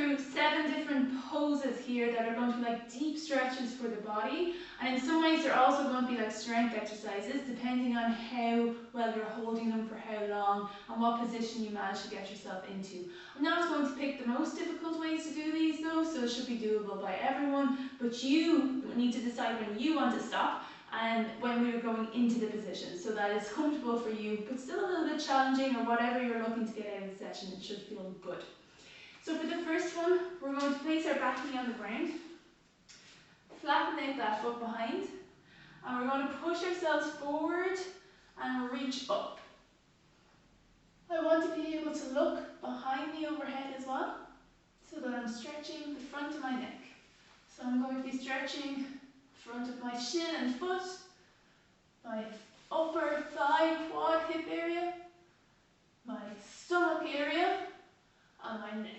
through 7 different poses here that are going to be like deep stretches for the body, and in some ways they're also going to be like strength exercises depending on how well you're holding them for how long and what position you manage to get yourself into. I'm not going to pick the most difficult ways to do these though, so it should be doable by everyone, but you need to decide when you want to stop and when we are going into the position, so that it's comfortable for you but still a little bit challenging, or whatever you're looking to get out of the session, it should feel good. So for the first one, we're going to place our back knee on the ground, flatten out that foot behind, and we're going to push ourselves forward and reach up. I want to be able to look behind me overhead as well, so that I'm stretching the front of my neck. So I'm going to be stretching the front of my shin and foot, my upper thigh, quad, hip area, my stomach area, and my neck.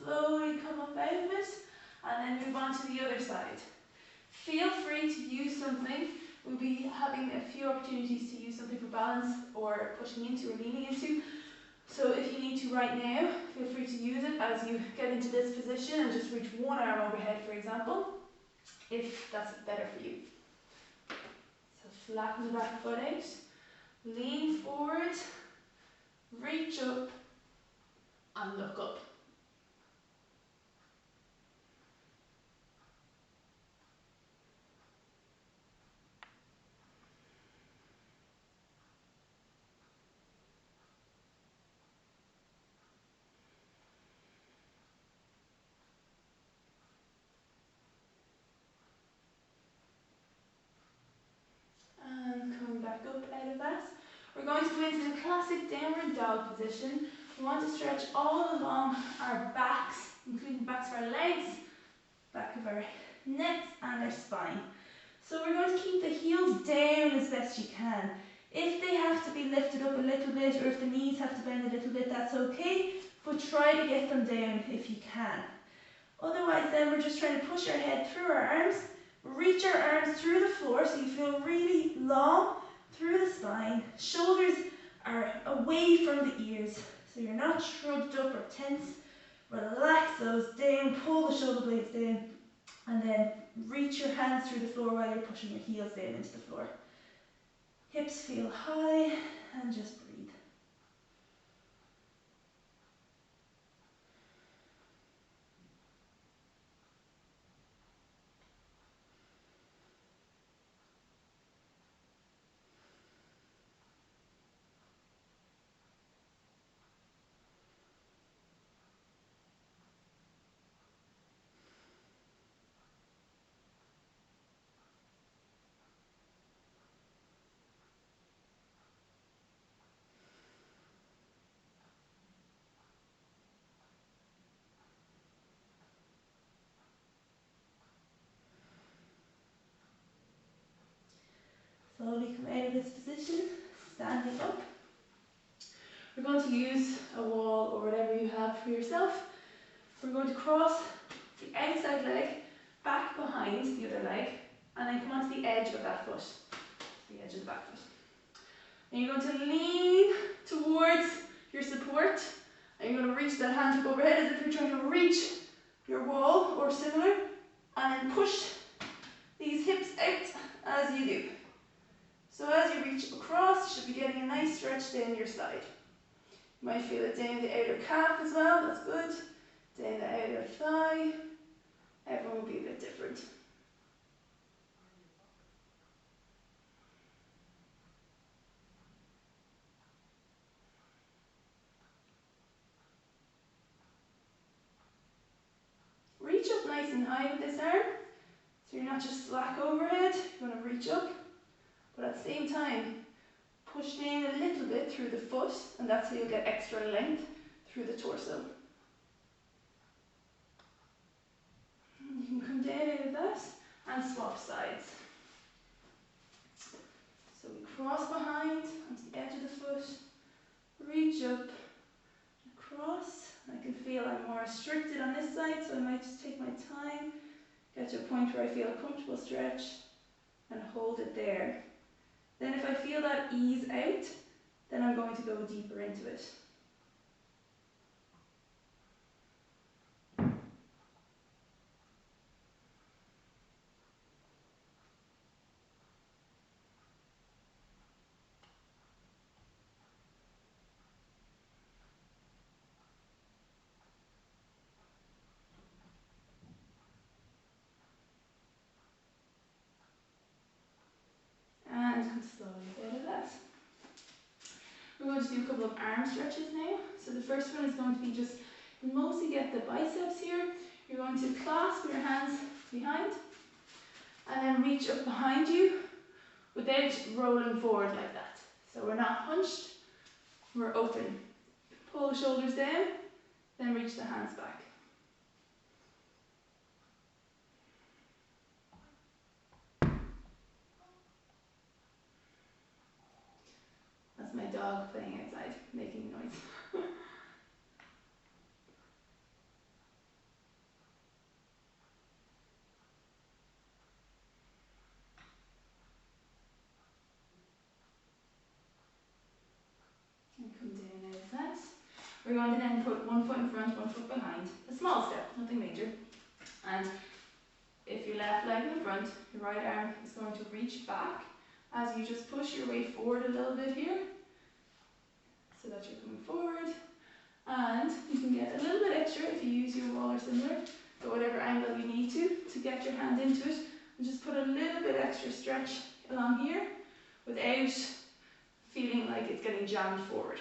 Slowly come up out of it, and then move on to the other side. Feel free to use something. We'll be having a few opportunities to use something for balance or pushing into or leaning into. So if you need to right now, feel free to use it as you get into this position and just reach one arm overhead, for example, if that's better for you. So flatten the back foot out, lean forward, reach up, and look up. And coming back up out of that, we're going to go into the classic downward dog position. We want to stretch all along our backs, including the backs of our legs, back of our necks and our spine. So we're going to keep the heels down as best you can. If they have to be lifted up a little bit, or if the knees have to bend a little bit, that's okay, but try to get them down if you can. Otherwise then we're just trying to push our head through our arms, reach our arms through the floor so you feel really long through the spine. Shoulders are away from the ears, so you're not shrugged up or tense. Relax those down, pull the shoulder blades down, and then reach your hands through the floor while you're pushing your heels down into the floor. Hips feel high, and just breathe. Slowly come out of this position, standing up. We're going to use a wall or whatever you have for yourself. We're going to cross the outside leg back behind the other leg, and then come onto the edge of that foot, the edge of the back foot. And you're going to lean towards your support, and you're going to reach that hand up overhead as if you're trying to reach your wall or similar, and then push these hips out as you do. So as you reach across, you should be getting a nice stretch down your side. You might feel it down the outer calf as well, that's good. Down the outer thigh. Everyone will be a bit different. Reach up nice and high with this arm. So you're not just slack overhead, you want to reach up. But at the same time, push down a little bit through the foot, and that's how you'll get extra length through the torso. You can come down out of that and swap sides. So we cross behind onto the edge of the foot, reach up, across. I can feel I'm more restricted on this side, so I might just take my time, get to a point where I feel a comfortable stretch, and hold it there. Then if I feel that ease out, then I'm going to go deeper into it. And come slowly out of that. We're going to do a couple of arm stretches now. So the first one is going to be just, you mostly get the biceps here. You're going to clasp your hands behind and then reach up behind you without rolling forward like that. So we're not hunched, we're open. Pull the shoulders down, then reach the hands back. That's my dog playing outside, making noise. And come down out of that. We're going to then put one foot in front, one foot behind. A small step, nothing major. And if your left leg in front, your right arm is going to reach back as you just push your way forward a little bit here, so that you're coming forward. And you can get a little bit extra if you use your wall or similar, at whatever angle you need to get your hand into it. And just put a little bit extra stretch along here without feeling like it's getting jammed forward.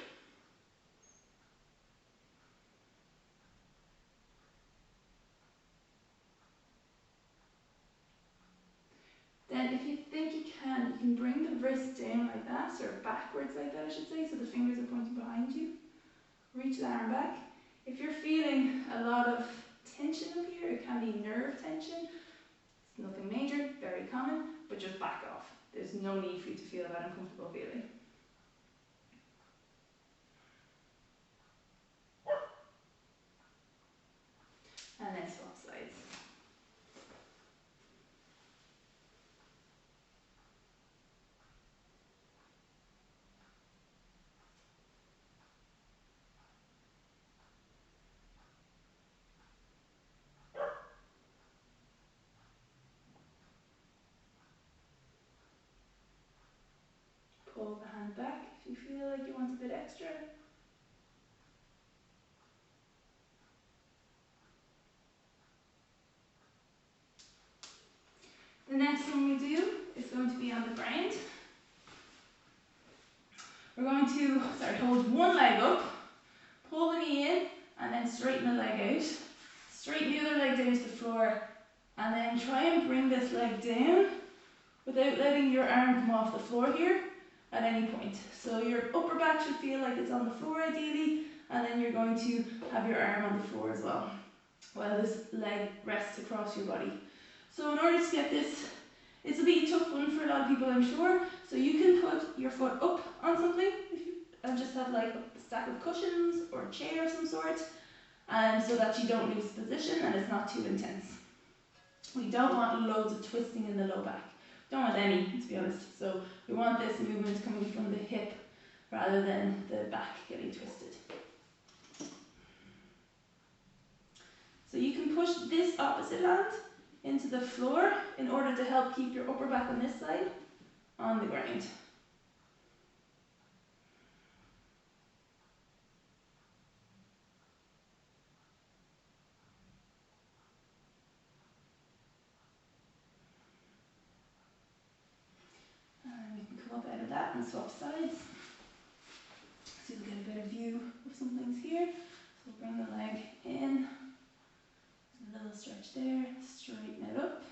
Then if you think you can bring the wrist down like that, or backwards like that I should say, so the fingers are pointing behind you. Reach the arm back. If you're feeling a lot of tension up here, it can be nerve tension. It's nothing major, very common, but just back off. There's no need for you to feel that uncomfortable feeling. And then swap sides. Pull the hand back if you feel like you want a bit extra. The next one we do is going to be on the ground. We're going to hold one leg up, pull the knee in, and then straighten the leg out. Straighten the other leg down to the floor, and then try and bring this leg down without letting your arm come off the floor here at any point. So your upper back should feel like it's on the floor ideally, and then you're going to have your arm on the floor as well, while this leg rests across your body. So in order to get this, it's a bit tough one for a lot of people, I'm sure. So you can put your foot up on something and just have like a stack of cushions or a chair of some sort, so that you don't lose position and it's not too intense. We don't want loads of twisting in the low back. Don't want any, to be honest. So we want this movement coming from the hip rather than the back getting twisted. So you can push this opposite hand into the floor in order to help keep your upper back on this side on the ground. And we can come up out of that and swap sides. So you'll get a better view of some things here. So bring the leg in, a little stretch there, straighten it up,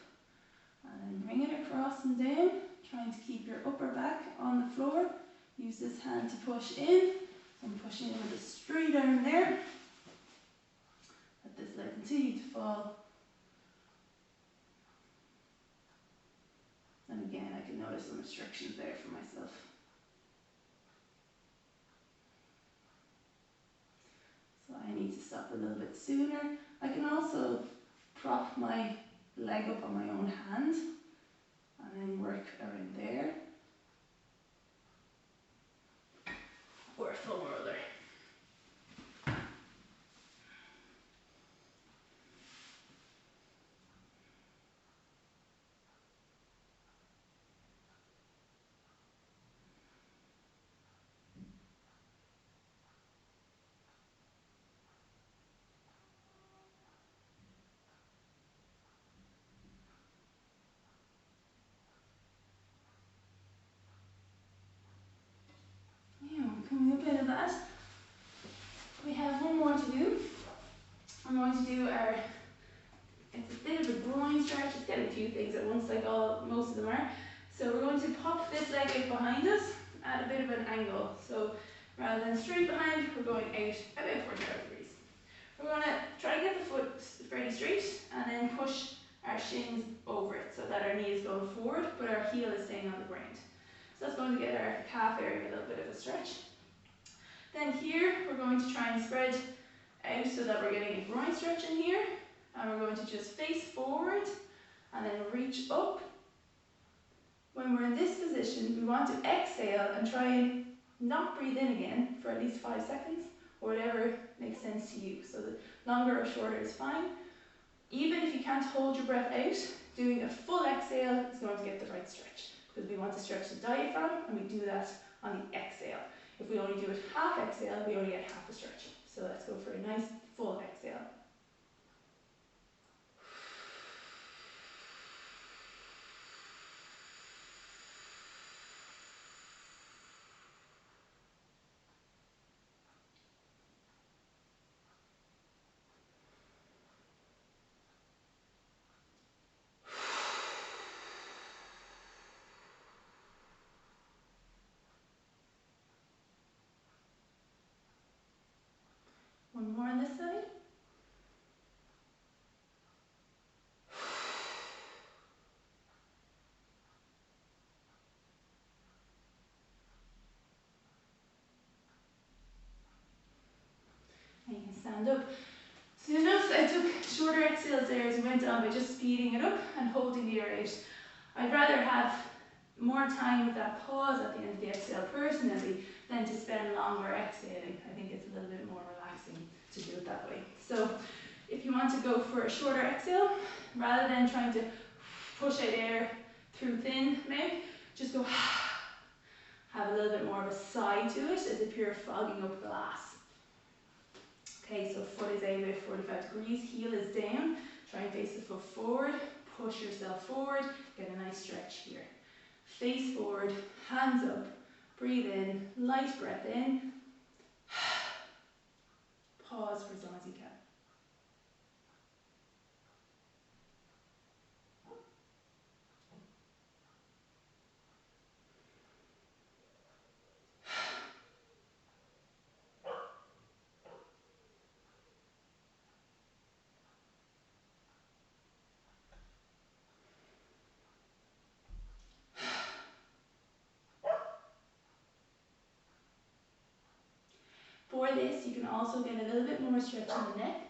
and then bring it across and down, trying to keep your upper back on the floor. Use this hand to push in. I'm pushing in with a straight arm there. Let this leg continue to fall. And again, I can notice some restrictions there for myself. So I need to stop a little bit sooner. I can also prop my leg up on my own hand and then work around there. Or a foam roller. Yeah, coming up out of that. We have one more to do. I'm going to do our, it's a bit of a groin stretch. It's getting a few things at once, like most of them are. So we're going to pop this leg out behind us at a bit of an angle. So rather than straight behind, we're going out about 45 degrees. We're going to try to get the foot fairly straight and then push our shins over it so that our knee is going forward, but our heel is staying on the ground. So that's going to get our calf area a little bit of a stretch. Then here, we're going to try and spread out so that we're getting a groin stretch in here. And we're going to just face forward and then reach up. When we're in this position, we want to exhale and try and not breathe in again for at least 5 seconds, or whatever makes sense to you. So the longer or shorter is fine. Even if you can't hold your breath out, doing a full exhale is going to get the right stretch, because we want to stretch the diaphragm, and we do that on the exhale. If we only do it half exhale, we only get half a stretch. So let's go for a nice full exhale. One more on this side. And you can stand up. So you notice I took shorter exhales there as we went on by just speeding it up and holding the air out. I'd rather have more time with that pause at the end of the exhale personally than to spend longer exhaling. I think it's a little bit more relaxing to do it that way. So if you want to go for a shorter exhale, rather than trying to push out air through thin mouth, just go have a little bit more of a sigh to it as if you're fogging up glass. Okay, so foot is out about 45 degrees, heel is down, try and face the foot forward, push yourself forward, get a nice stretch here. Face forward, hands up, breathe in, light breath in, pause for as long as you can. For this, you can also get a little bit more stretch in the neck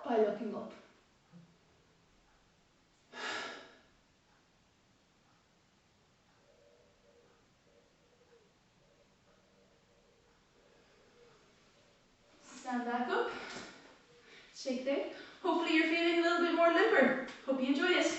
by looking up. Stand back up, shake it out. Hopefully you're feeling a little bit more limber. Hope you enjoy it.